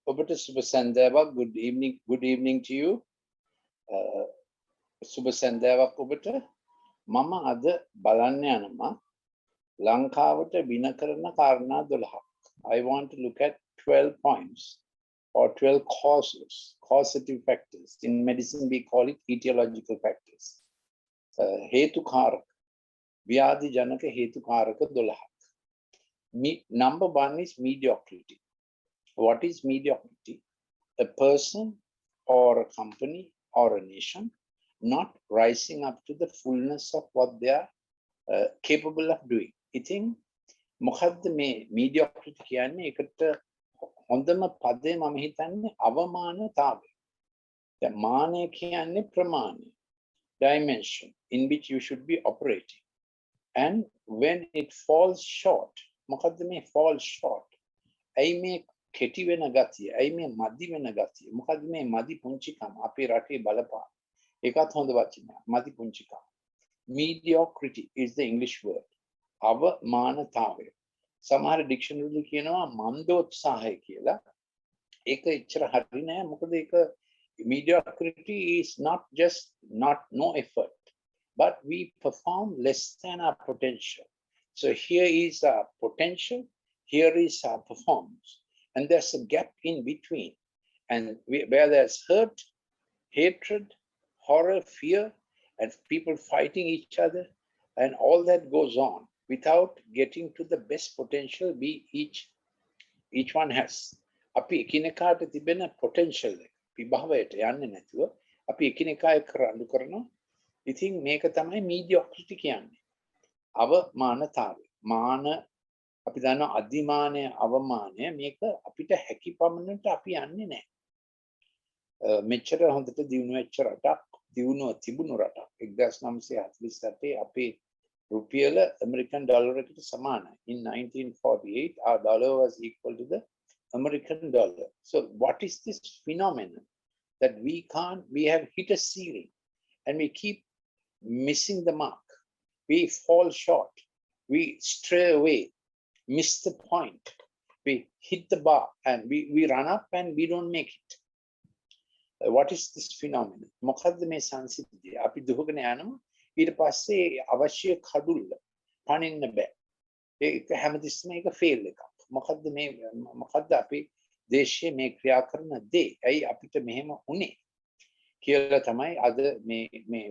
ඔබට සුබ සන්ධ්‍යාවක්. Good evening to you. සුබ සන්ධ්‍යාවක් ඔබට. මම අද බලන්න යනවා ලංකාවට වින කරන කාරණා 12ක්. I want to look at 12 points or 12 causative factors. In medicine we call it etiological factors. හේතුකාරක, ව්‍යාධි ජනක හේතුකාරක 12ක්. Number 1 is mediocrity. What is mediocrity? A person or a company or a nation not rising up to the fullness of what they are capable of doing. ඉතින් මොකද්ද මේ mediocrity කියන්නේ? ඒකට හොඳම පදේ මම හිතන්නේ අවමානතාවය. දැන් මානය කියන්නේ ප්‍රමාණය, dimension in which you should be operating. And when it falls short, මොකද්ද මේ fall short? ඇයි මේ කෙටි වෙන ගතිය? ඇයි මේ මදි වෙන ගතිය? මොකද්ද මේ මදි පුංචිකම? අපේ රටේ බලපාන. ඒකත් හොඳ වචනයක්. මදි පුංචිකම. Mediocrity is the English word. අවමානතාවය. සමහර ඩික්ෂනරිවල කියනවා මන්දෝත්සාහය කියලා. ඒක එච්චර හරි නෑ. මොකද ඒක mediocrity is not just no effort, but we perform less than our potential. So here is our potential, here is our performance. And there's a gap in between. And where there's hurt, hatred, horror, fear, and people fighting each other, and all that goes on without getting to the best potential each one has. අපි එකිනෙකාට තිබෙන potential එක විභවයට යන්නේ නැතුව අපි එකිනෙකා එක්ක රණ්ඩු කරනවා. ඉතින් මේක තමයි mediocrity කියන්නේ. අවමානතාවය. මාන අපි දන්නවා අධිමානය, අවමානය. මේක අපිට හැකි පමණට අපි යන්නේ නැහැ. මෙච්චර හොඳට දියුණු වෙච්ච රටක්, දියුණුව තිබුණු රටක් 1947 අපේ රුපියල ඇමරිකන් ඩොලර් එකට සමානයි. In 1948 our dollar was equal to the American dollar. So what is this phenomenon that we have hit a ceiling and we keep missing the mark? We fall short, we stray away, miss the point, we hit the bar and we run up and we don't make it. What is this phenomenon? මොකද්ද මේ සංසිද්ධිය? අපි දුහගෙන යනවා. ඊට පස්සේ අවශ්‍ය කඩුල්ල පනින්න බෑ. ඒක හැමතිස්සෙම ඒක ෆේල් එකක්. මොකද්ද අපි දේශයේ මේ ක්‍රියා කරන දේ? ඇයි අපිට මෙහෙම වුනේ කියලා තමයි අද මේ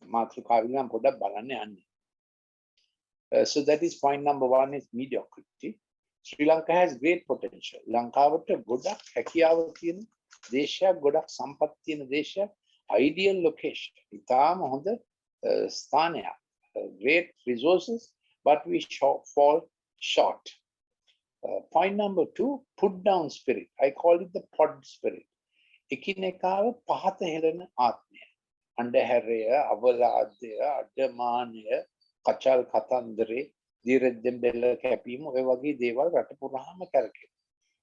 මාතෘකාවෙන් පොඩ්ඩක් බලන්න යන්නේ. So that is point number 1 is mediocrity. Sri Lanka has great potential. ලංකාවට ගොඩක් හැකියාව තියෙන දේශයක්, ගොඩක් සම්පත් තියෙන දේශයක්, ideal location. ඉතාම හොඳ ස්ථානයක්. Great resources, but we fall short. Point number 2, put down spirit. I call it the pod spirit. එකිනෙකාව පහත හෙළන ආත්මය. අන්ධහැරය, අවලාදය, අඩමානය, කචල් කතන්දරේ, දීර්ඝ බෙල්ල කැපීම, ඔය වගේ දේවල් රට පුරාම කරකෙනවා.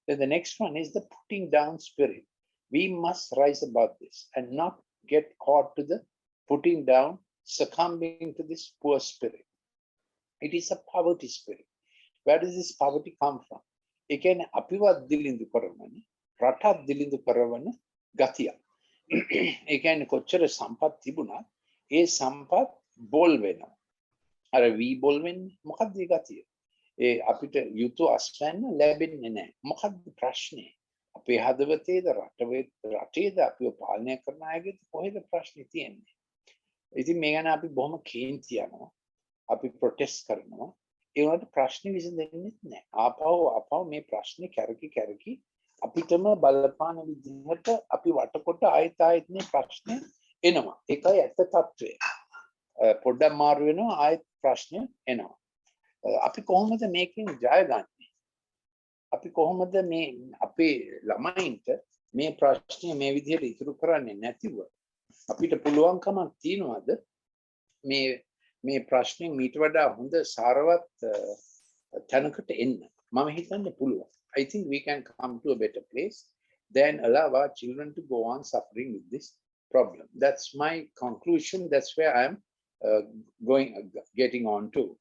Then the next one is the putting down spirit. We must rise above this and not get caught to the putting down, succumbing to this poor spirit. It is a poverty spirit. Where does this poverty come from? ඒ කියන්නේ අපිවත් දිලිඳු කරවන, රටත් දිලිඳු කරවන ගතිය. ඒ කියන්නේ කොච්චර සම්පත් තිබුණත් ඒ සම්පත් ball වෙනවා. අර වී බෝල් වෙන්නේ මොකක්ද ඒ ගතිය? ඒ අපිට යුතු අස්වැන්න ලැබෙන්නේ නැහැ. මොකක්ද ප්‍රශ්නේ? අපේ හදවතේද, රටේද, අපිව පාලනය කරන අයගේද කොහෙද ප්‍රශ්නේ තියෙන්නේ? ඉතින් මේ ගැන අපි බොහොම කේන්ති යනවා. අපි ප්‍රොටෙස්ට් කරනවා. ඒ වුණාට ප්‍රශ්නේ විසඳෙන්නේ නැහැ. ආපහු මේ ප්‍රශ්නේ කැරකි අපිටම බලපාන විදිහට අපි වටකොට ආයෙත් මේ ප්‍රශ්නේ එනවා. ඒකයි ඇත්ත తත්වය. පොඩ්ඩක් මාරු වෙනවා ආයෙත් ප්‍රශ්නේ එනවා. අපි කොහොමද මේකෙන් ජය ගන්නේ? අපි කොහොමද මේ අපේ ළමයින්ට මේ ප්‍රශ්නේ මේ විදිහට ඉතුරු කරන්නේ නැතිව අපිට පුළුවන්කමක් තියනවාද මේ ප්‍රශ්නේ මීට වඩා හොඳ සාරවත් තැනකට එන්න? මම හිතන්නේ පුළුවන්. I think we can come to a better place than allow our children to go on suffering with this problem. That's my conclusion. That's where I am getting on to.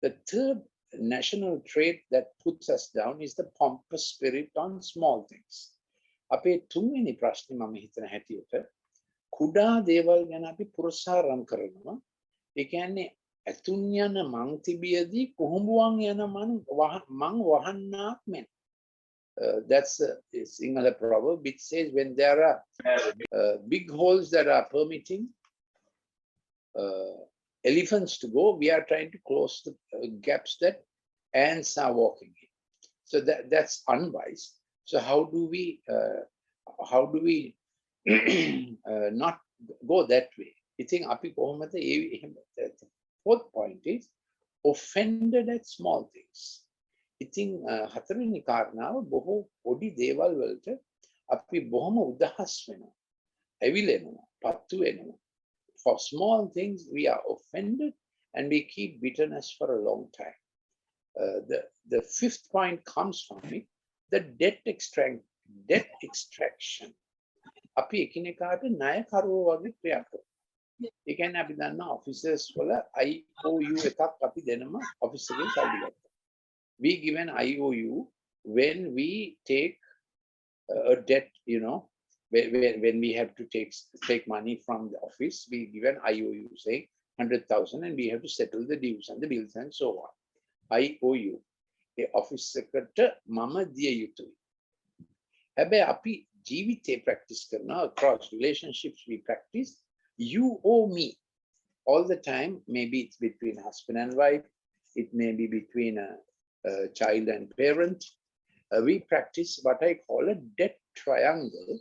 The third national trait that puts us down is the pompous spirit on small things. අපේ තුන්වෙනි ප්‍රශ්නේ මම හිතන හැටියට කුඩා දේවල් ගැන අපි පුරසාරම් කරනවා. ඒ කියන්නේ ඇතුන් යන මං තිබියදී කුහුඹුවන් යන මං වහන්නාක් මෙන්. That's a Sinhala proverb which says when there are big holes that are permitting elephants to go, we are trying to close the gaps that ants are walking in. So that's unwise. So how do we not go that way? I think the fourth point is offended at small things. I think හතරවෙනි කාරණාව බොහෝ පොඩි දේවල් වලට අපි බොහොම උදහස් වෙනවා. ඇවිලෙනවා, පත්තු වෙනවා. For small things we are offended and we keep bitterness for a long time. The fifth point comes from it, the debt extraction. අපි එකිනෙකාට ණයකරුවෝ වගේ ක්‍රියා කරනවා. ඒ කියන්නේ අපි දන්නා officers වල IOU එකක් අපි දෙනම office එකෙන් සල්ලි ගන්නවා. We give an IOU when we take a debt, you know, when we have to take money from the office, we give an IOU saying 100,000 and we have to settle the dues and the bills and so on. IOU. A office secretary mama diya yutui. Habe api ජීවිතේ practice කරනවා, across relationships we practice you owe me all the time. Maybe it's between husband and wife, it may be between a child and parent. We practice what I call a debt triangle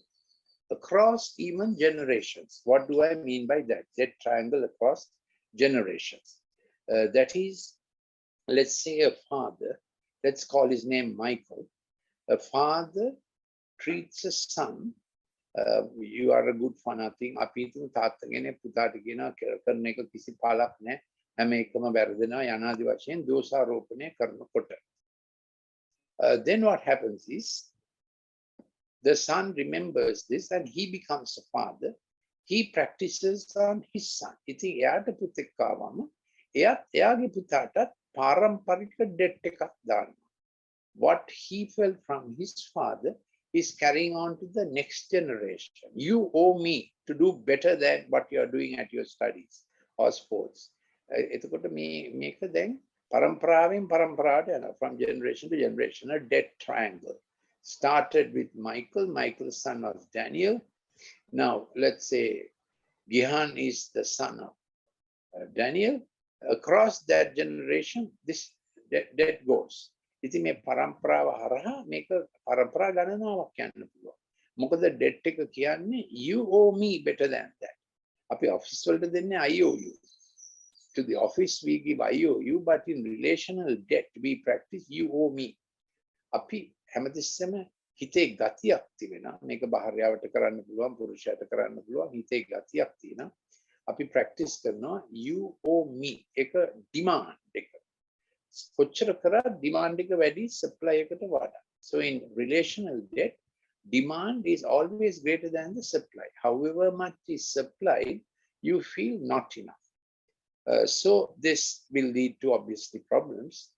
across even generations. What do I mean by that? Debt triangle across generations. That is, let's say a father, let's call his name Michael. A father treats a son, you are a good for nothing. අපි හිතමු තාත්තා කෙනෙක් පුතාට කියනවා කරන එක කිසි පාලක් නැහැ. හැම එකම වැරදෙනවා යනාදි වශයෙන් දෝෂාරෝපණය කරනකොට. Then what happens is the son remembers this and he becomes a father. He practices on his son. ඉතින් එයාට පුතෙක් ආවම එයාගේ පුතාටත් පාරම්පරික debt එකක් දානවා. What he felt from his father is carrying on to the next generation. You owe me to do better than what you are doing at your studies or sports. එතකොට මේක දැන් පරම්පරාවෙන් පරම්පරාවට යනවා, from generation to generation, a debt triangle. Started with Michael. Michael's son was Daniel. Now let's say Gihan is the son of Daniel. Across that generation, this debt goes. ඉතින් මේ පරම්පරාව හරහා මේක පරම්පරා ගණනාවක් යන්න පුළුවන්. මොකද debt එක කියන්නේ you owe me better than that. අපි office වලට දෙන්නේ IOU. To the office we give IOU, but in relational debt we practice you owe me. අපි හැමතිස්සෙම හිතේ ගතියක් තිබෙනවා. මේක භාර්යාවට කරන්න පුළුවන්, පුරුෂයාට කරන්න පුළුවන්. හිතේ ගතියක් තියෙනවා. අපි practice කරනවා you owe me. ඒක demand එක. කොච්චර කරා demand එක වැඩි supply එකට වඩා. So in relational debt, demand is always greater than the supply. However much is supplied, you feel not enough. So this will lead to obviously problems.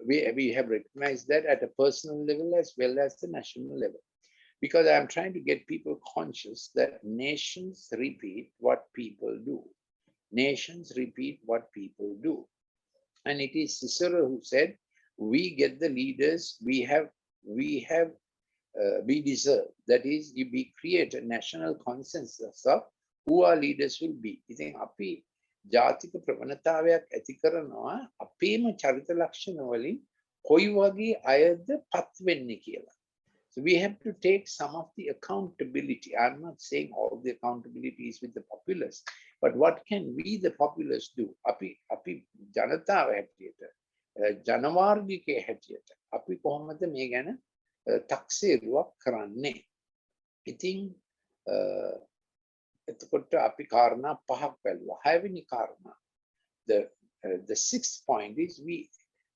We have recognized that at a personal level as well as the national level. Because I'm trying to get people conscious that nations repeat what people do. Nations repeat what people do. And it is Cicero who said, we get the leaders we deserve. That is, we create a national consensus of who our leaders will be. ඉතින් අපි ජාතික ප්‍රවණතාවයක් ඇති කරනවා අපේම චරිත ලක්ෂණ වලින් කොයි වගේ අයද පත් වෙන්නේ කියලා. So we have to take some of the accountability. I'm not saying all the accountability is with the populace, but what can we, the populace, do? අපි ජනතාව හැටියට, ජනවාර්ගිකය හැටියට අපි කොහොමද මේ ගැන තක්සේරුවක් කරන්නේ? ඉතින් එතකොට අපි කාරණා පහක් බැලුවා. හයවෙනි කාරණා, the sixth point is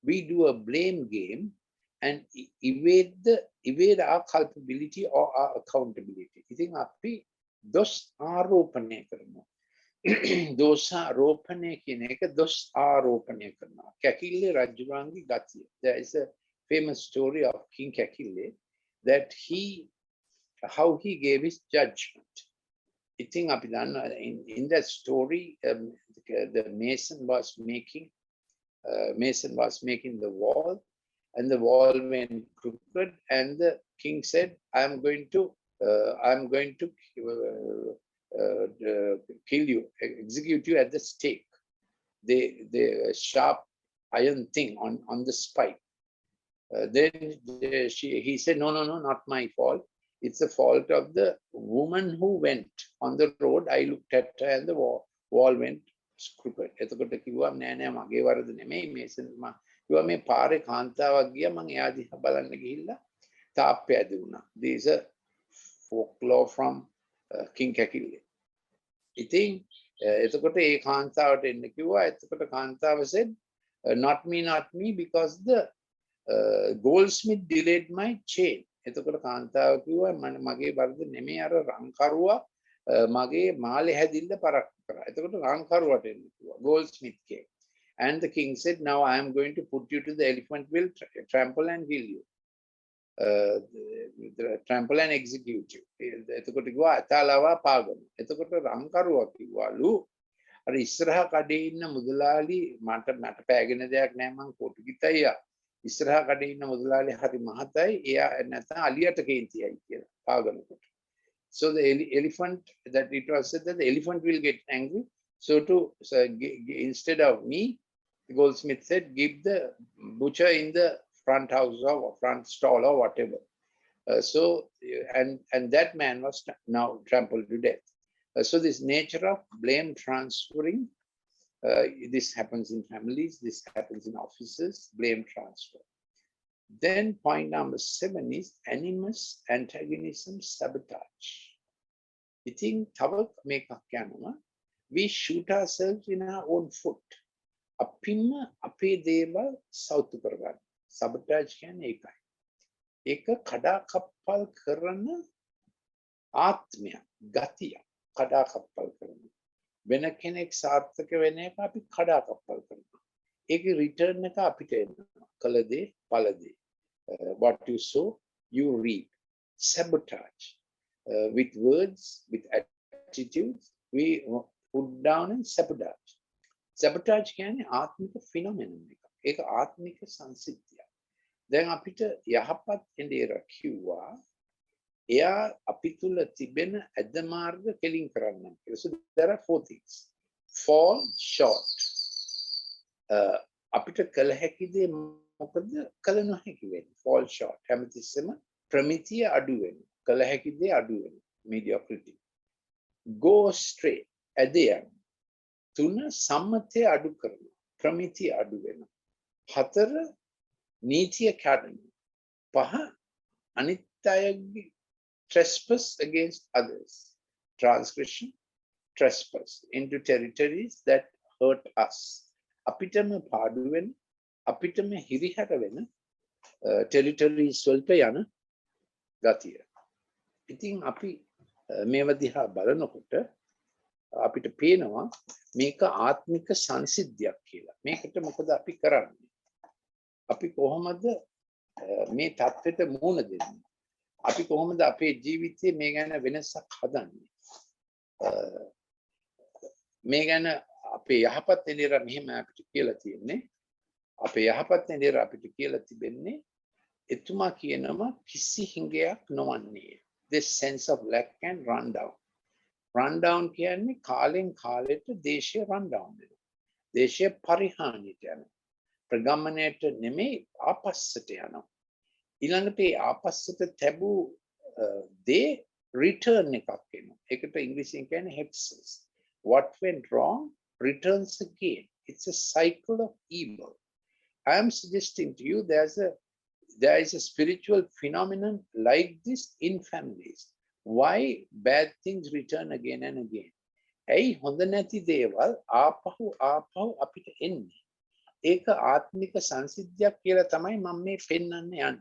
we do a blame game and evade our culpability or our accountability. ඉතින් අපි දොස් ආරෝපණය කරනවා. දෝෂාරෝපණය කියන එක දොස් ආරෝපණය කරනවා. කැකිල්ලේ රජුරන්ගේ ගතිය. There is a famous story of King Kakile that he how he gave his judgment. I think in that story, the mason was making the wall, and the wall went crooked, and the king said, I'm going to kill you, execute you at the stake, the sharp iron thing on the spike. Then he said, no, not my fault. It's the fault of the woman who went on the road. I looked at her and the wall went crooked. එතකොට කිව්වා නෑ මගේ වරද නෙමෙයි mason කිව්වා මේ පාරේ කාන්තාවක් ගියා මං එයා දිහා බලන්න ගිහිල්ලා තාප්පය ඇද වුණා. These are folklore from King Kakille. ඉතින් එතකොට ඒ කාන්තාවට එන්න කිව්වා. එතකොට කාන්තාව said, not me because the goldsmith delayed my chain. එතකොට කාන්තාව කිව්වා මගේ වරද නෙමෙයි අර රංකරුවා මගේ මාලේ හැදින්න පරක්කු කරා. එතකොට රංකරුවට එන්න කිව්වා. goldsmith came. And the king said, now I am going to put you to the elephant will trample and kill you. Trample and execute you. එතකොට කිව්වා අතාලවා පාගමු. එතකොට රංකරුවා කිව්වලු අර ඉස්සරහා කඩේ ඉන්න මුදලාලි මට පෑගෙන දෙයක් නෑ මං කොටු කිතයියා. ඉස්සරහා කඩේ ඉන්න මුදලාලි හරි මහතයි එයා නැත්නම් අලියට කේන්තියයි කියලා පාගමකට. So the elephant, that it was said that the elephant will get angry. So instead of me, the goldsmith said, give the butcher in the front house or front stall or whatever. And that man was now trampled to death. So this nature of blame transferring, this happens in families, this happens in offices, blame transfer. Then point number 7 is animus, antagonism, sabotage. I think we shoot ourselves in our own foot. Apimma ape deva sautu karagana. Sabotage කියන්නේ ඒකයි. ඒක කඩා කප්පල් කරන ආත්මය, ගතිය කඩා කප්පල් කරනවා. වෙන කෙනෙක් සාර්ථක වෙන එක අපි කඩා කප්පල් කරනවා. ඒකේ රිටර්න් එක අපිට එනවා. කලදේ පළදේ. What you sow, you reap. Sabotage. With words, with attitudes, we put down and sabotage. Sabotage කියන්නේ ආත්මික phenomenon එක. ඒක ආත්මික සංසිද්ධියක්. දැන් අපිට යහපත් එඬේර කිව්වා එයා අපි තුල තිබෙන අදමාර්ග කෙලින් කරන්න. So there are 4 things. Fall short. අපිට කළ හැකි දේ මොකද කළ නොහැකි වෙන්නේ. Fall short. හැමතිස්සෙම ප්‍රමිතිය අඩු වෙනවා. කළ හැකි දේ අඩු වෙනවා. mediocrity. Go straight. ඇදයන්. 3 සම්මතය අඩු කරනවා. ප්‍රමිතිය අඩු වෙනවා. 4 නීතිය කැඩෙනවා. 5 අනිත් අයගේ trespass against others. Transgression, trespass into territories that hurt us. අපිටම පාඩු වෙන, අපිටම හිරිහැර වෙන territories වලට යන ගතිය. ඉතින් අපි මේව දිහා බලනකොට අපිට පේනවා මේක ආත්මික සංසිද්ධියක් කියලා. මේකට මොකද අපි කරන්නේ? අපි කොහොමද මේ தත්වෙට මුහුණ දෙන්නේ? අපි කොහොමද අපේ ජීවිතයේ මේ ගැන වෙනසක් හදන්නේ? මේ ගැන අපේ යහපත් එළියර මෙහෙම අපිට කියලා තියෙන්නේ. අපේ යහපත් එළියර අපිට කියලා තිබෙන්නේ එතුමා කියනවා කිසි හිඟයක් නොවන්නේ. This sense of lack can run down. Run down කියන්නේ කාලෙන් කාලෙට දේශය run down වෙනවා. දේශය පරිහානියට යනවා. ප්‍රගමණයට නෙමෙයි ආපස්සට යනවා. ඊළඟට ඒ ආපස්සට තැබූ දේ return එකක් එනවා. ඒකට ඉංග්‍රීසියෙන් කියන්නේ hexes. What went wrong returns again. It's a cycle of evil. I am suggesting to you there is a spiritual phenomenon like this in families. Why bad things return again and again? ඇයි හොඳ නැති දේවල් ආපහු අපිට එන්නේ? ඒක ආත්මික සංසිද්ධියක් කියලා තමයි මම මේ පෙන්වන්න යන්නේ.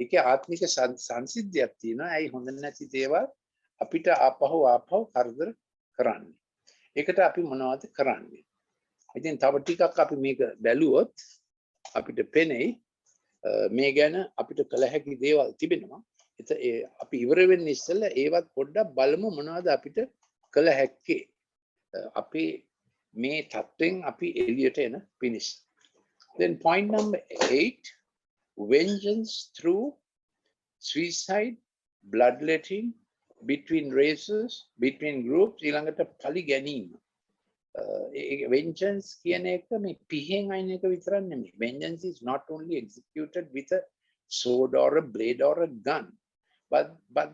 ඒකේ ආත්මික සංසිද්ධියක් තියෙනවා. ඇයි හොඳ නැති දේවල් අපිට ආපහු කරදර කරන්නේ? ඒකට අපි මොනවද කරන්නේ? ඉතින් තව ටිකක් අපි මේක බැලුවොත් අපිට පෙනෙයි මේ ගැන අපිට කළ හැකි දේවල් තිබෙනවා. අපි අපි ඉවර වෙන්න ඉස්සෙල්ලා ඒවත් පොඩ්ඩක් බලමු මොනවද අපිට කළ හැක්කේ. අපි මේ තත්ත්වෙන් අපි එළියට එන පිණිස. Then point number 8, vengeance through suicide, bloodletting, between races, between groups, ඊළඟට පලි ගැනීම. Vengeance කියන එක මේ පිහෙන් අයින එක විතරක් නෙමෙයි. Vengeance is not only executed with a sword or a blade or a gun, but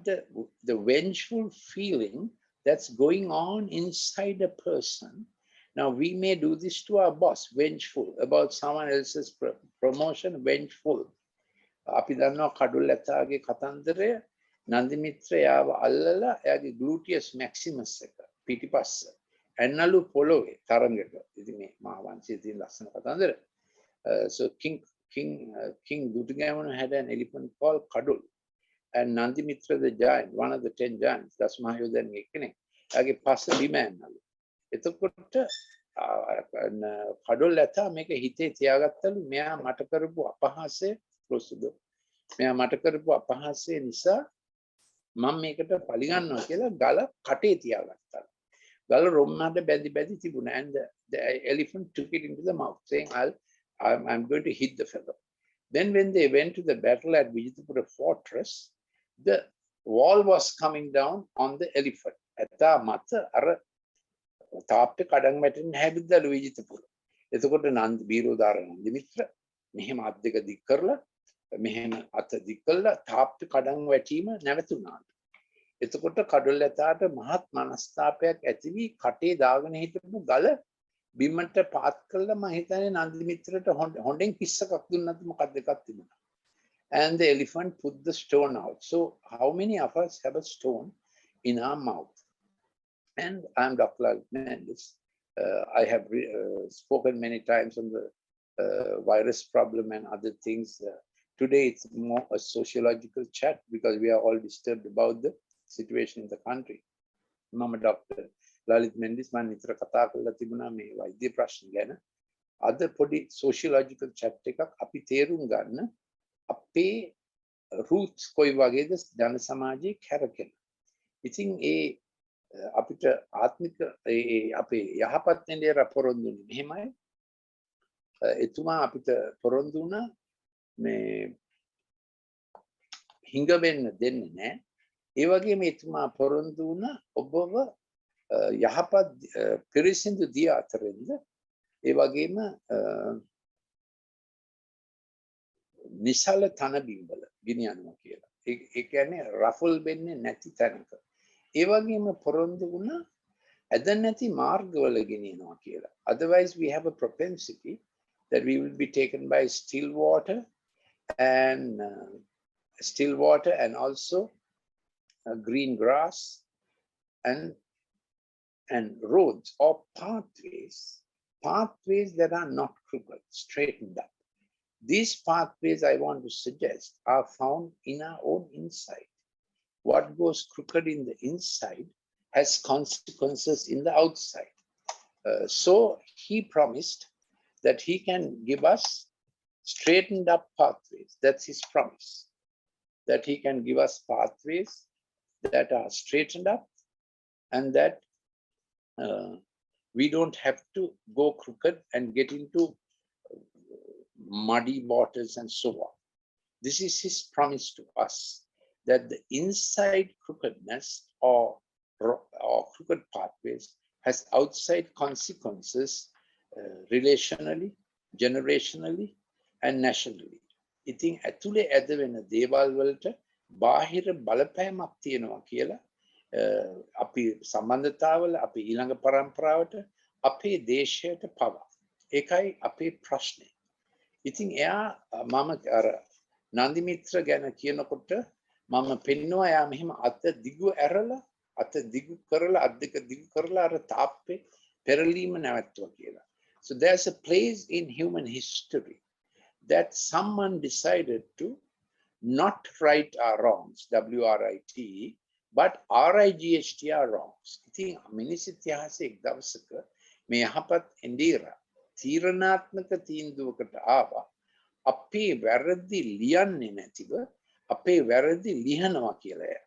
the vengeful feeling that's going on inside a person. Now we may do this to our boss, vengeful about someone else's promotion, vengeful. අපි දන්නවා කඩුල් ඇතාගේ කතන්දරය. නන්දි මිත්‍රයාව අල්ලලා එයාගේ ග්ලූටියස් maximus එක පිටිපස්ස ඇන්නලු පොළොවේ තරඟක. ඉතින් මේ මහාවංශයේ තියෙන ලස්සන කතන්දර. So King Dutugamunu had an elephant called Kadul, and Nandi Mitra the giant, one of the 10 giants, that's Mahayodhanගේ කෙනෙක්. එයාගේ පස්ස බිම ඇන්නලු. එතකොට කඩුල් ඇතා මේක හිතේ තියාගත්තලු මෙයා මට කරපු අපහාසය මෙයා මට කරපු අපහාසය නිසා මම මේකට පරිගන්නවා කියලා ගල කටේ තියාගත්තා. ගල රොම්මඩ බැඳි තිබුණා. And the elephant took it into the mouth, saying, I'm going to hit the fellow. Then when they went to the battle at Vijayapura fortress, the wall was coming down on the elephant. ඇතා මත අර තාප්පේ කඩන් වැටෙන්න හැදිද්දලු විජිතපුර. එතකොට නන්ද බීරෝදාර නන්දි මිත්‍ර මෙහෙම අත් දෙක දික් කරලා මෙහෙම අත දික් කළා තාප්පේ කඩන් වැටීම නැවතුණා. එතකොට කඩොල් ඇතාට මහත් මනස්තාපයක් ඇති වී කටේ දාගෙන හිටපු ගල බිමට පාත් කළා. මම හිතන්නේ නන්දි මිත්‍රට හොඬෙන් කිස්සකක් දුන්නත් මොකක්ද එකක් තිබුණා. And the elephant put the stone out. So how many of us have a stone in our mouth? And I'm Dr. Lalith Mendis. I have spoken many times on the virus problem and other things. Today it's more a sociological chat because we are all disturbed about the situation in the country. Mama Dr. Lalith Mendis man nitara katha කරලා තිබුණා මේ වෛද්‍ය ප්‍රශ්න ගැන. අද පොඩි sociological chat එකක් අපි තේරුම් ගන්න අපේ roots කොයි වගේද ජන සමාජයේ කැරකෙන. ඉතින් ඒ අපිට ආත්මික අපේ යහපත් වෙන්නේ පොරොන්දුනේ මෙහෙමයි. එතුමා අපිට පොරොන්දු වුණා මේ හිඟ වෙන්න දෙන්නේ නැහැ. ඒ වගේම එතුමා පොරොන්දු වුණා ඔබව යහපත් පිරිසිදු දිය අතරින්ද ඒ වගේම නිසල තන බිම්බල ගෙනියනවා කියලා. ඒ කියන්නේ රෆල් වෙන්නේ නැති තැනක. ඒ වගේම පොරොන්දු වුණා ඇද නැති මාර්ගවල ගෙනියනවා කියලා. Otherwise we have a propensity that we will be taken by still water and also green grass and roads or pathways that are not crooked, straightened up. These pathways I want to suggest are found in our own inside. What goes crooked in the inside has consequences in the outside. So he promised that he can give us straightened up pathways. That's his promise. That he can give us pathways that are straightened up and that we don't have to go crooked and get into muddy waters and so on. This is his promise to us, that the inside crookedness or crooked pathways has outside consequences relationally, generationally, and nationally. ඉතින් ඇතුලේ ඇද වෙන දේවල් වලට බාහිර බලපෑමක් තියෙනවා කියලා අපි සම්බන්ධතාවල අපි ඊළඟ පරම්පරාවට අපේ දේශයට පවා. ඒකයි අපේ ප්‍රශ්නේ. ඉතින් එයා මම අර නන්දි මිත්‍ර ගැන කියනකොට මම පෙන්නවා එයා මෙහෙම අත දිගු ඇරලා අත දිගු කරලා අත් දෙක දිගු කරලා අර තාප්පේ පෙරලීම නැවතුවා කියලා. So there's a place in human history that someone decided to not right our wrongs, W-R-I-T, but R-I-G-H-T-R wrongs. ඉතින් මිනිස් ඉතිහාසයේ එක් දවසක මේ යහපත් ඉන්දිරා තීරණාත්මක තීන්දුවකට ආවා. අපේ වැරදි ලියන්නේ නැතිව අපේ වැරදි ලියනවා කියලා.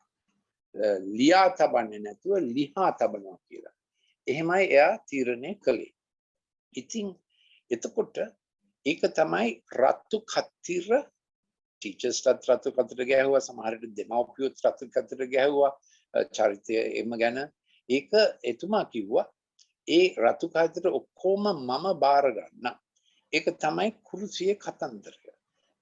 ලියා තබන්නේ නැතුව ලිහා තබනවා කියලා. එහෙමයි එයා තීරණය කළේ. ඉතින් එතකොට ඒක තමයි රත්තු කතිර ටීචර්ස්ටත් රත්තු කතිර ගැහුවා, සමහරට දෙමව්පියොත් රත්තු කතිර ගැහුවා චරිතය එම ගැන. ඒක එතුමා කිව්වා ඒ රතු කතිර ඔක්කොම මම බාර ගන්නම්. ඒක තමයි කුරුසියේ කතන්දරය.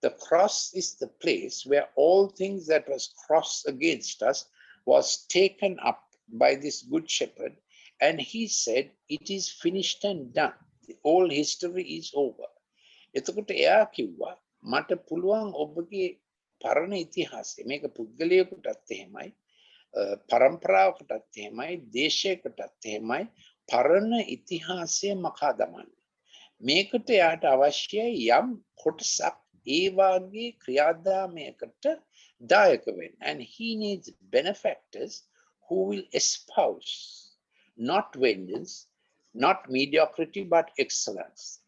The cross is the place where all things that was crossed against us was taken up by this good shepherd, and he said, it is finished and done. All history is over. එතකොට එයා කිව්වා මට පුළුවන් ඔබගේ පරණ ඉතිහාසය, මේක පුද්ගලයෙකුටත් එහෙමයි, පරම්පරාවකටත් එහෙමයි, දේශයකටත් එහෙමයි, පරණ ඉතිහාසය මකා දමන්න. මේකට එයාට අවශ්‍යයි යම් කොටසක් ඒ වාගේ ක්‍රියාදාමයකට දායක වෙන්න. And he needs benefactors who will espouse not vengeance, not mediocrity, but excellence.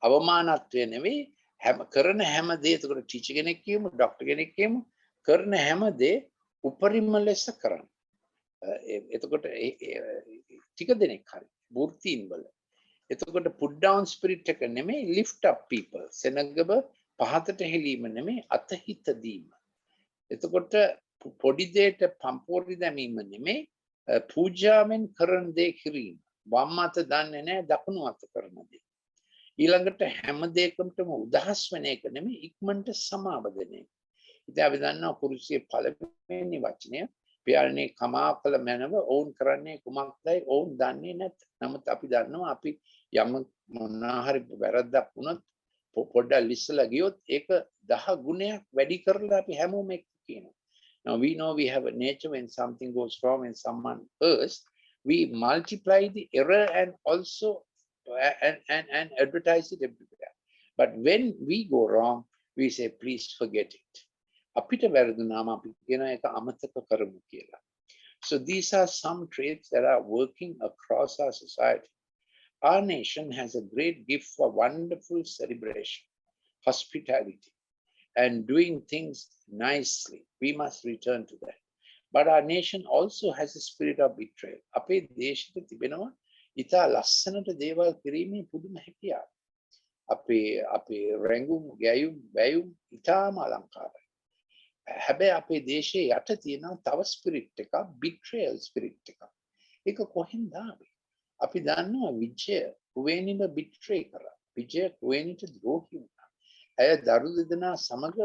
අවමානත්වය නෙවෙයි, කරන හැම දේ, එතකොට ටීචර් කෙනෙක් කියමු, ડોක්ටර් කෙනෙක් කියමු, කරන හැම දේ උපරිම ලෙස කරන්න. එතකොට ටික දෙනෙක් හරි වෘත්තීන් වල. එතකොට put down spirit එක නෙමෙයි, lift up people. සෙනගව පහතට හෙලීම නෙමෙයි, අතහිත දීම. එතකොට පොඩි දෙයට පම්පෝරි දැමීම නෙමෙයි, පූජාවෙන් කරන දේ කිරීම. වම් අත දන්නේ නැහැ, දකුණු අත කරන දේ. ඊළඟට හැම දෙයකටම උදහස් වෙන එක නෙමෙයි, ඉක්මනට සමාව දෙන එක. ඉතින් අපි දන්නවා කුරුසියේ පළවෙනි වචනය පියාණනේ කමා කළ මැනව ඔවුන් කරන්නේ කුමක්දයි ඔවුන් දන්නේ නැත. නමුත් අපි දන්නවා අපි යම් මොනවා හරි වැරද්දක් වුණොත් පොඩ්ඩක් ලිස්සලා ගියොත් ඒක 10 ගුණයක් වැඩි කරලා අපි හැමෝම එක්ක කියනවා. Now we know we have a nature when something goes wrong and someone errs, we multiply the error and also and advertise it everywhere. But when we go wrong, we say, please forget it. අපිට වැරදුනාම අපි කියන එක අමතක කරමු කියලා. So these are some traits that are working across our society. Our nation has a great gift for wonderful celebration, hospitality, and doing things nicely. We must return to that. But our nation also has a spirit of betrayal. අපේ දේශෙට තිබෙනවා ඉතා ලස්සනට දේවල් කිරීමේ පුදුම හැකියාව. අපේ රැඟුම් ගැයුම් වැයුම් ඉතාම අලංකාරයි. හැබැයි අපේ දේශයේ යට තියෙනවා තව ස්පිරිට් එකක්, betrayal ස්පිරිට් එකක්. ඒක කොහෙන්ද ආවේ? අපි දන්නවා විජය කුවේණිව betray කරා. විජය කුවේණිට ද්‍රෝහී වුණා. ඇය දරු දෙදෙනා සමග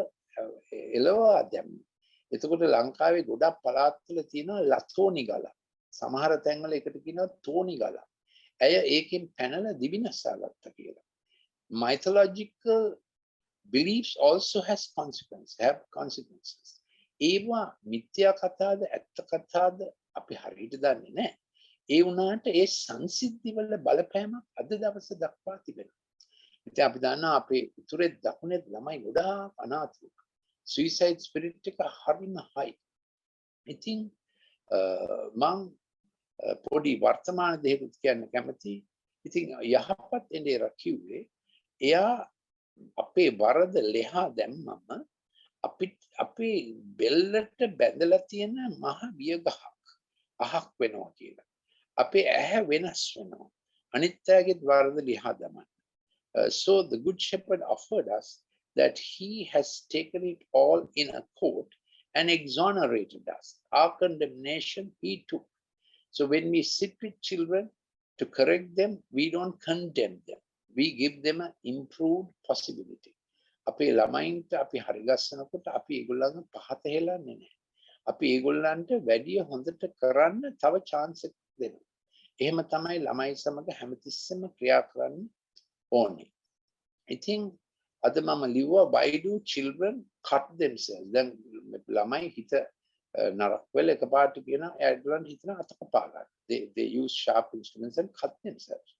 එළවා දැම්මා. එතකොට ලංකාවේ ගොඩක් පළාත්වල තියෙනවා ලතෝනි ගල. සමහර තැන්වල ඒකට කියනවා තෝනි ගල. ඇය ඒකෙන් පැනලා දිවිනසා ගත්තා කියලා. Mythological beliefs also have consequences. ඒවා මිත්‍යා කතාද ඇත්ත කතාද අපි හරියට දන්නේ නැහැ. ඒ වුණාට ඒ සංසිද්ධිවල බලපෑමක් අද දවස දක්වා තිබෙනවා. ඉතින් අපි දන්නවා අපේ උතුරේ දකුණේ ළමයි ගොඩාක් අනාථ වෙනවා. suicide spirit එක හරිම high. ඉතින් මම පොඩි වර්තමාන දෙයකට කියන්න කැමතියි. ඉතින් යහපත් එඬේරා කිව්වේ එයා අපේ වරද ලෙහා දැම්මම අපි බෙල්ලට බැඳලා තියෙන මහ වියගහක් අහක් වෙනවා කියලා. අපේ ඇහැ වෙනස් වෙනවා. අනිත් අයගේ වරද ලිහා දමන්න. So the good shepherd offered us that he has taken it all in a court and exonerated us. Our condemnation he took. So when we sit with children to correct them, we don't condemn them. We give them an improved possibility. අපේ ළමයින්ට අපි හරිගස්සනකොට අපි ඒගොල්ලන්ව පහත හෙලන්නේ නැහැ. අපි ඒගොල්ලන්ට වැඩි හොඳට කරන්න තව chance එකක් දෙනවා. එහෙම තමයි ළමයි සමග හැමතිස්සෙම ක්‍රියා කරන්න ඕනේ. ඉතින් අද මම ලිව්වා why do children cut themselves? දැන් ළමයි හිත නරක වෙල එකපාරට කියන ඒගොල්ලන් හිතන අත කපා ගන්න. They use sharp instruments and cut themselves.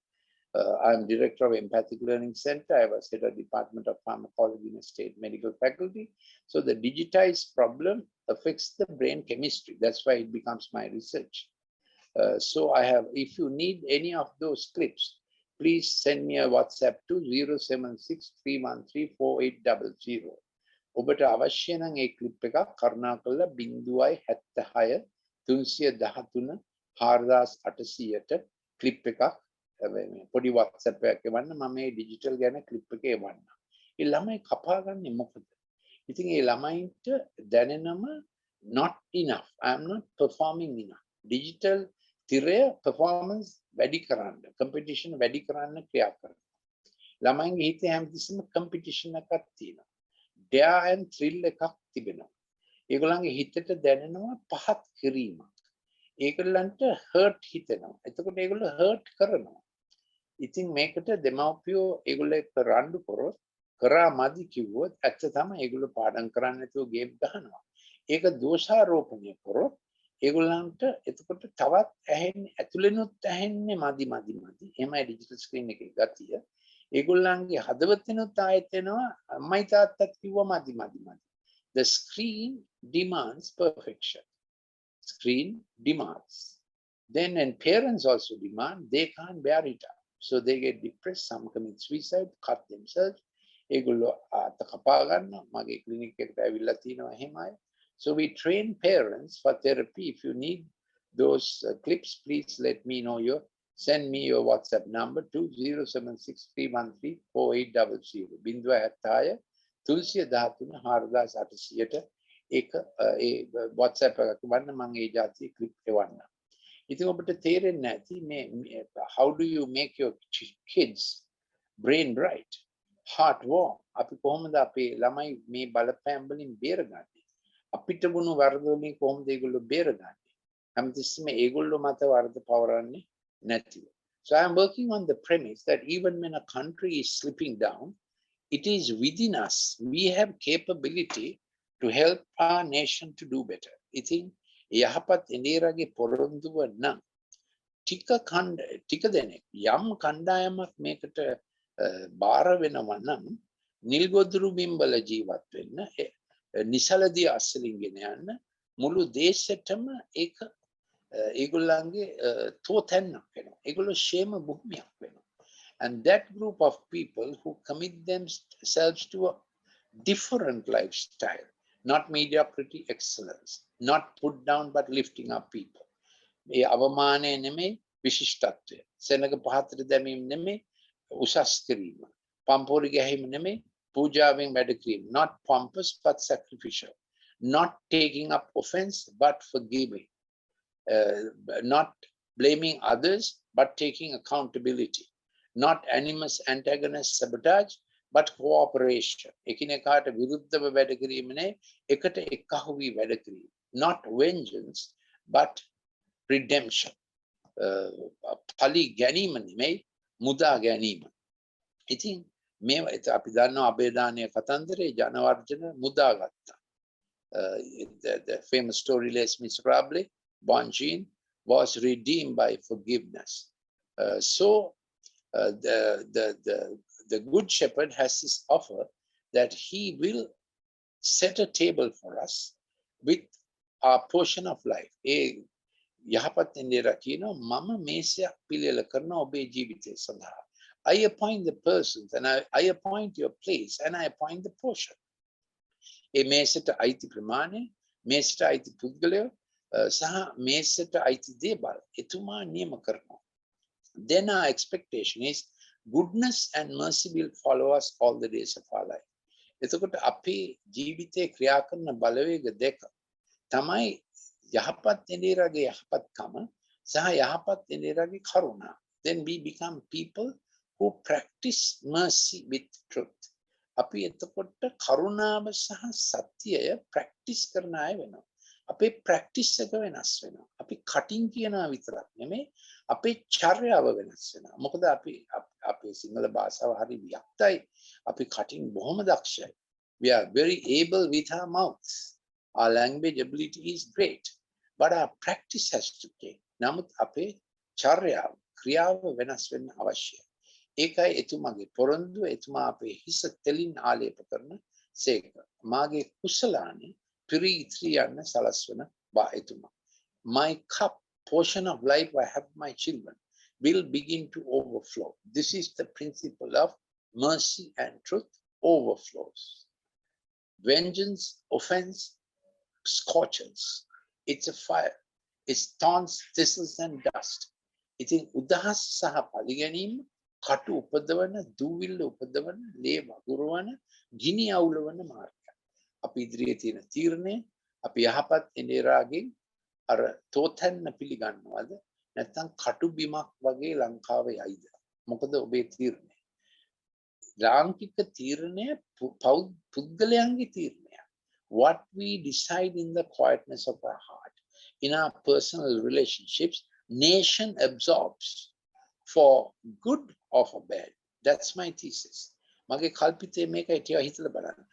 I'm director of Empathic Learning Center. I was head of Department of Pharmacology in a state medical faculty. So the digitized problem affects the brain chemistry. That's why it becomes my research. So I have, if you need any of those clips, please send me a WhatsApp to 076-313-4800. ඔබට අවශ්‍ය නම් ඒ clip එකක් කරුණාකරලා 0.76 313 4800ට clip එකක් පොඩි WhatsApp එකක් එවන්න මම මේ ඩිජිටල් ගැන ක්ලිප් එක එවන්න. ඒ ළමයි කපාගන්නේ මොකද? ඉතින් ඒ ළමයින්ට දැනෙනම not enough. I am not performing enough. Digital තිරය performance වැඩි කරන්න, competition වැඩි කරන්න ක්‍රියා කරනවා. ළමයින්ගේ හිතේ හැමතිස්සෙම competition එකක් තියෙනවා. dare and thrill එකක් තිබෙනවා. ඒගොල්ලන්ගේ හිතට දැනෙනවා පහත් කිරීමක්. ඒගොල්ලන්ට hurt හිතෙනවා. එතකොට ඒගොල්ලෝ hurt කරනවා. ඉතින් මේකට දෙමව්පියෝ ඒගොල්ලෝ එක්ක රණ්ඩු කරොත් කරා මදි කිව්වොත් ඇත්ත තමයි ඒගොල්ලෝ පාඩම් කරන්නේ නැතුව ගේම් ගහනවා. ඒක දෝෂාරෝපණය කරොත් ඒගොල්ලන්ට එතකොට තවත් ඇහෙන්නේ ඇතුළෙනුත් ඇහෙන්නේ මදි. එහෙමයි ඩිජිටල් ස්ක්‍රීන් එකේ ගතිය. ඒගොල්ලන්ගේ හදවතිනුත් ආයෙත් එනවා අම්මයි තාත්තත් කිව්වා මදි. The screen demands perfection. Screen demands. Then when parents also demand, they can't bear it up. So they get depressed, some commit suicide, cut themselves. ඒගොල්ලෝ අත කපා ගන්නවා. මගේ ක්ලිනික් එකට ඇවිල්ලා තිනවා එහෙමයි. So we train parents for therapy. If you need those clips, please let me know send me your WhatsApp number to 0763134800. 076 313 4800ට ඒක ඒ WhatsApp එකක් වන්න මම ඒ જાති ක්ලිප් එවන්න. ඉතින් ඔබට තේරෙන්නේ නැති මේ how do you make your kids brain bright, heart warm? අපි කොහොමද අපේ ළමයි මේ බලපෑම් වලින් බේරගන්නේ? අපිට වුණු වරද වලින් කොහොමද ඒගොල්ලෝ බේරගන්නේ? හැමතිස්සෙම ඒගොල්ලෝ මත වරද පවරන්නේ නැතිව. So I am working on the premise that even when a country is slipping down, it is within us. We have capability to help our nation to do better. ඉතින් යහපත් ඉන්දියාගේ පොරොන්දුව නම් ටික දෙනෙක් යම් කණ්ඩායමක් මේකට බාර වෙනවා නම් නිල්ගොදුරු බිම්බල ජීවත් වෙන්න නිසලදී අස්සලින් ගෙන යන්න මුළු දේශෙටම ඒක ඒගොල්ලන්ගේ තෝතැන්නක් වෙනවා. ඒගොල්ලෝ ෂේම භූමියක් වෙනවා. And that group of people who commit themselves to a different lifestyle, not mediocrity, excellence, not put down but lifting up people. මේ අවමානය නෙමෙයි විශිෂ්ටත්වය. සෙනඟ පහතට දැමීම නෙමෙයි උසස් කිරීම. පම්පෝරි ගැහිම නෙමෙයි පූජාවෙන් වැඩ කිරීම. Not pompous but sacrificial. Not taking up offense but forgiving. Not blaming others but taking accountability. Not animus, antagonist, sabotage but cooperation. එකිනෙකාට විරුද්ධව වැඩ කිරීම නෙවෙයි එකට එක්කහු වී වැඩ කිරීම. Not vengeance but redemption. පලි ගැනීම නෙමෙයි මුදා ගැනීම. ඉතින් මේ අපි දන්නවා අබේදානීය කතන්දරේ ජනවර්ජන මුදාගත්තා. The famous story Les Miserables, Bonjean was redeemed by forgiveness. The good shepherd has this offer that he will set a table for us with our portion of life. යහපත් ඉන්දියා කියනවා මම මේසයක් පිළියෙල කරන ඔබේ ජීවිතය සඳහා. I appoint the persons and I appoint your place and I appoint the portion. ඒ මේසට අයිති ප්‍රමාණය, මේසට අයිති පුද්ගලයෝ සහ මේසට අයිති දේවල් එතුමා නියම කරනවා. Then our expectation is goodness and mercy will follow us all the days of our life. එතකොට අපේ ජීවිතේ ක්‍රියා කරන බලවේග දෙක තමයි යහපත් ඉන්දියාගේ යහපත්කම සහ යහපත් ඉන්දියාගේ කරුණා. Then we become people who practice mercy with truth. අපි එතකොට කරුණාව සහ සත්‍යය ප්‍රැක්ටිස් කරන අය වෙනවා. අපේ ප්‍රැක්ටිස් එක වෙනස් වෙනවා. අපි කටින් කියනවා විතරක් නෙමෙයි අපේ චර්යාව වෙනස් වෙනවා. මොකද අපේ සිංහල භාෂාව හරි වියක්තයි. අපි කටින් බොහොම දක්ෂයි. We are very able with our mouths. Our language ability is great. But our practice has to change. නමුත් අපේ චර්යාව ක්‍රියාව වෙනස් වෙන්න අවශ්‍යයි. ඒකයි එතුමාගේ පොරොන්දුව. එතුමා අපේ හිස තෙලින් ආලේප කරන සේක. මාගේ කුසලානේ පිරිත්‍රි යන්න සලස්වන බා එතුමා. My cup, portion of life I have my children, will begin to overflow. This is the principle of mercy and truth overflows. Vengeance, offense, scorches. It's a fire. It's thorns, thistles, and dust. ඉතින් උදහස් සහ පරිගැනීම කටු උපදවන, දූවිල්ල උපදවන, ලේ වගුරුවන, ගිනි අවුලවන මාර්ගය. අපි ඉදිරියේ තියෙන තීරණය අපි යහපත් එනේරාගෙන් අර තෝතැන්න පිළිගන්නවද නැත්නම් කටු බිමක් වගේ ලංකාව යයිද? මොකද ඔබේ තීරණය? ලාංකික තීරණය පුද්ගලයන්ගේ තීරණය. What we decide in the quietness of our heart, in our personal relationships, nation absorbs for good or for bad. That's my thesis. මගේ කල්පිතේ මේකයි ටික හිතලා බලන්න.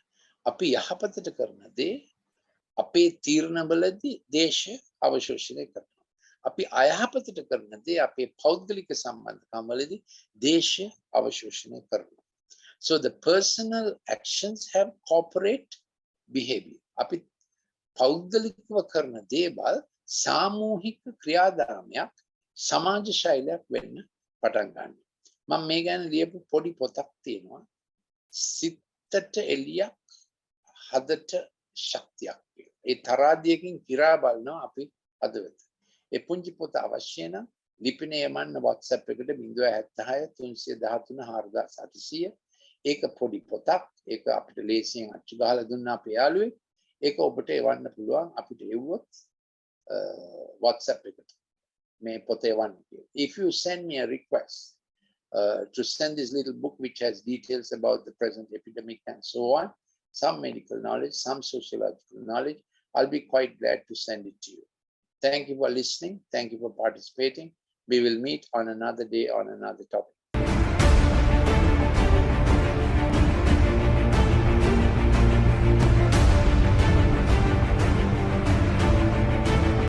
අපි යහපතට කරන දේ අපේ තීරණවලදී දේශය අවශෝෂණය කරනවා. අපි අයහපතට කරන දේ අපේ පෞද්ගලික සම්බන්ධකම්වලදී දේශය අවශෝෂණය කරනවා. So the personal actions have corporate behavior. අපි පෞද්ගලිකව කරන දේවල් සාමූහික ක්‍රියාදාමයක්, සමාජ ශෛලයක් වෙන්න පටන් ගන්නවා. මම මේ ගැන ලියපු පොඩි පොතක් තියෙනවා. සිතට එළියක්, හදට ශක්තියක් කියලා. ඒ තරාදියකින් කිරා බලනවා අපි හදවත. ඒ පුංචි පොත අවශ්‍ය නම් ලිපිනේ යමන්න WhatsApp එකට 076 313 4800. ඒක පොඩි පොතක්. ඒක අපිට ලේසියෙන් අච්චු ගහලා දුන්නා අපේ යාළුවෙක්. ඒක ඔබට එවන්න පුළුවන් අපිට එව්වොත් WhatsApp එකට. මේ පොත එවන්න කියලා. If you send me a request to send this little book which has details about the present epidemic and so on, some medical knowledge, some sociological knowledge, I'll be quite glad to send it to you. Thank you for listening. Thank you for participating. We will meet on another day on another topic.